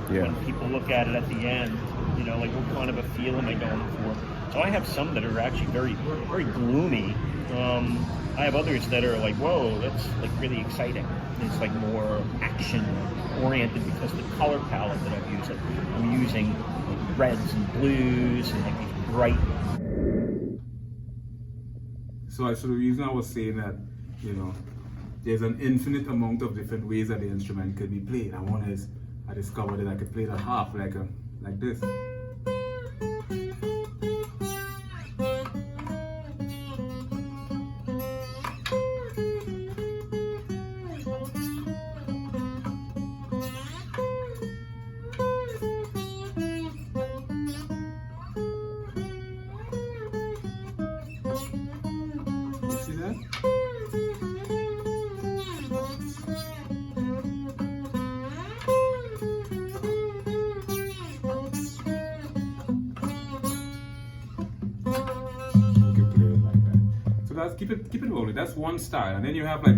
when people look at it at the end. You know, like what kind of a feel am I going for? So I have some that are actually very, very gloomy. I have others that are like, whoa, that's like really exciting. It's like more action oriented because of the color palette that I've used. I'm using reds and blues and like these bright. So the reason I was saying that, you know, there's an infinite amount of different ways that the instrument could be played. And one is I discovered that I could play the half like this. Keep it rolling. That's one style, and then you have like